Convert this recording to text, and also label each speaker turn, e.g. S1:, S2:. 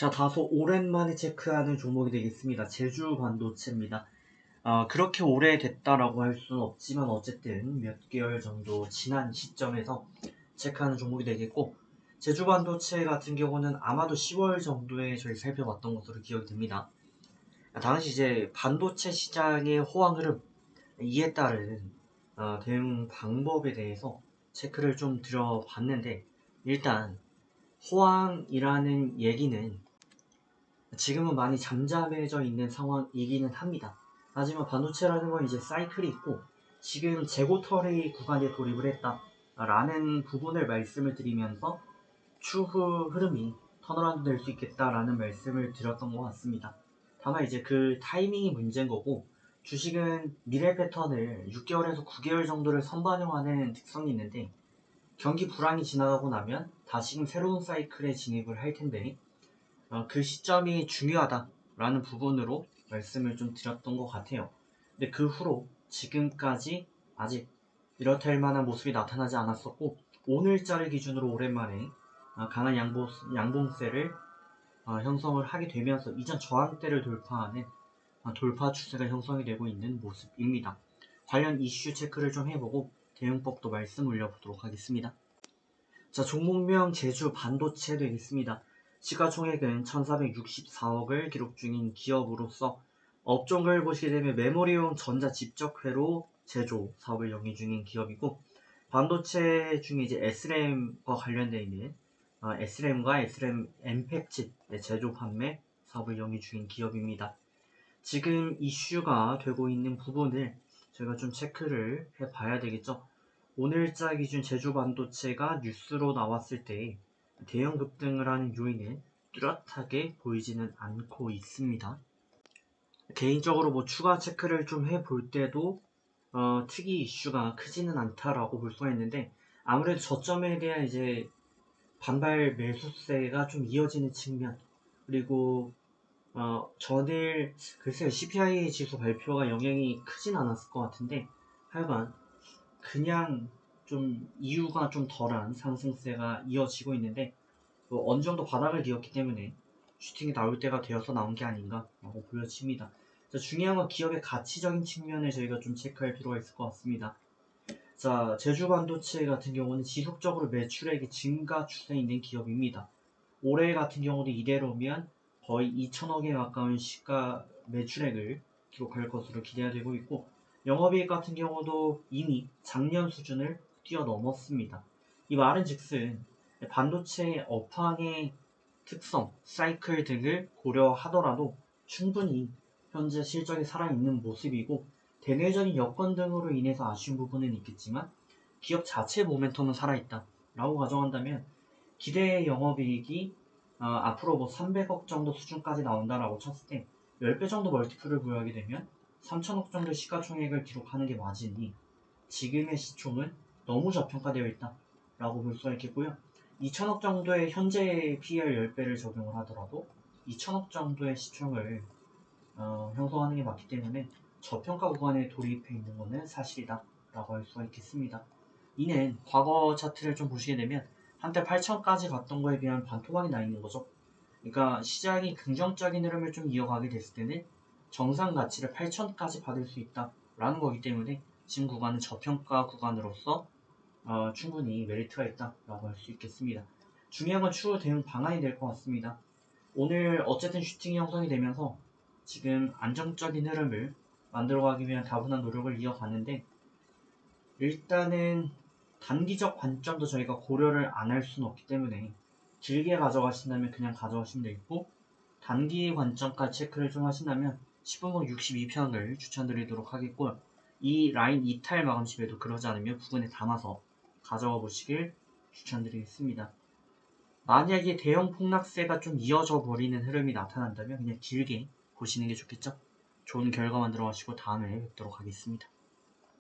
S1: 자, 다소 오랜만에 체크하는 종목이 되겠습니다. 제주 반도체입니다. 그렇게 오래됐다라고 할 수는 없지만 어쨌든 몇 개월 정도 지난 시점에서 체크하는 종목이 되겠고, 제주 반도체 같은 경우는 아마도 10월 정도에 저희 살펴봤던 것으로 기억이 됩니다. 당시 이제 반도체 시장의 호황 흐름, 이에 따른 대응 방법에 대해서 체크를 좀 드려봤는데, 일단 호황이라는 얘기는 지금은 많이 잠잠해져 있는 상황이기는 합니다. 하지만 반도체라는 건 이제 사이클이 있고 지금 재고 터리 구간에 돌입을 했다라는 부분을 말씀을 드리면서 추후 흐름이 턴어라운드 될 수 있겠다라는 말씀을 드렸던 것 같습니다. 다만 이제 그 타이밍이 문제인 거고, 주식은 미래 패턴을 6개월에서 9개월 정도를 선반영하는 특성이 있는데, 경기 불황이 지나가고 나면 다시금 새로운 사이클에 진입을 할 텐데, 그 시점이 중요하다라는 부분으로 말씀을 좀 드렸던 것 같아요. 근데 그 후로 지금까지 아직 이렇다 할 만한 모습이 나타나지 않았었고, 오늘자를 기준으로 오랜만에 강한 양봉세를 형성을 하게 되면서 이전 저항대를 돌파하는 돌파 추세가 형성이 되고 있는 모습입니다. 관련 이슈 체크를 좀 해보고 대응법도 말씀 올려보도록 하겠습니다. 자, 종목명 제주 반도체 되겠습니다. 시가총액은 1464억을 기록 중인 기업으로서 업종을 보시게 되면 메모리용 전자 집적회로 제조 사업을 영위 중인 기업이고, 반도체 중에 이제 SRAM과 관련되어 있는 SRAM과 SRAM 엠팩칩 제조 판매 사업을 영위 중인 기업입니다. 지금 이슈가 되고 있는 부분을 저희가 좀 체크를 해봐야 되겠죠. 오늘자 기준 제주 반도체가 뉴스로 나왔을 때 대형 급등을 하는 요인은 뚜렷하게 보이지는 않고 있습니다. 개인적으로 뭐 추가 체크를 좀 해볼 때도 특이 이슈가 크지는 않다라고 볼 수가 있는데, 아무래도 저점에 대한 이제 반발 매수세가 좀 이어지는 측면, 그리고 전일 글쎄요, CPI 지수 발표가 영향이 크진 않았을 것 같은데, 하여간 그냥 좀 이유가 좀 덜한 상승세가 이어지고 있는데, 어느 정도 바닥을 기었기 때문에 슈팅이 나올 때가 되어서 나온 게 아닌가라고 보여집니다. 자, 중요한 건 기업의 가치적인 측면을 저희가 좀 체크할 필요가 있을 것 같습니다. 자, 제주 반도체 같은 경우는 지속적으로 매출액이 증가 추세에 있는 기업입니다. 올해 같은 경우도 이대로면 거의 2천억에 가까운 시가 매출액을 기록할 것으로 기대가 되고 있고, 영업이익 같은 경우도 이미 작년 수준을 뛰어넘었습니다. 이 말은 즉슨 반도체 업황의 특성, 사이클 등을 고려하더라도 충분히 현재 실적이 살아있는 모습이고, 대내적인 여건 등으로 인해서 아쉬운 부분은 있겠지만 기업 자체 모멘텀은 살아있다 라고 가정한다면, 기대의 영업이익이 앞으로 뭐 300억 정도 수준까지 나온다라고 쳤을 때 10배 정도 멀티플을 부여하게 되면 3천억 정도 시가총액을 기록하는 게 맞으니, 지금의 시총은 너무 저평가되어 있다 라고 볼 수가 있겠고요. 2천억 정도의 현재 PER 10배를 적용을 하더라도 2천억 정도의 시총을 형성하는 게 맞기 때문에 저평가 구간에 돌입해 있는 것은 사실이다 라고 할 수가 있겠습니다. 이는 과거 차트를 좀 보시게 되면 한때 8천까지 갔던 거에 비하면 반토막이 나 있는 거죠. 그러니까 시장이 긍정적인 흐름을 좀 이어가게 됐을 때는 정상 가치를 8천까지 받을 수 있다라는 거기 때문에 지금 구간은 저평가 구간으로서 충분히 메리트가 있다라고 할 수 있겠습니다. 중요한 건 추후 대응 방안이 될 것 같습니다. 오늘 어쨌든 슈팅이 형성이 되면서 지금 안정적인 흐름을 만들어가기 위한 다분한 노력을 이어가는데, 일단은 단기적 관점도 저희가 고려를 안 할 수는 없기 때문에 길게 가져가신다면 그냥 가져가시면 되겠고, 단기 관점까지 체크를 좀 하신다면 10분봉 62편을 추천드리도록 하겠고요. 이 라인 이탈 마감 시에도 그러지 않으면 부근에 담아서 가져가 보시길 추천드리겠습니다. 만약에 대형 폭락세가 좀 이어져 버리는 흐름이 나타난다면 그냥 길게 보시는 게 좋겠죠. 좋은 결과 만들어 가시고 다음에 뵙도록 하겠습니다.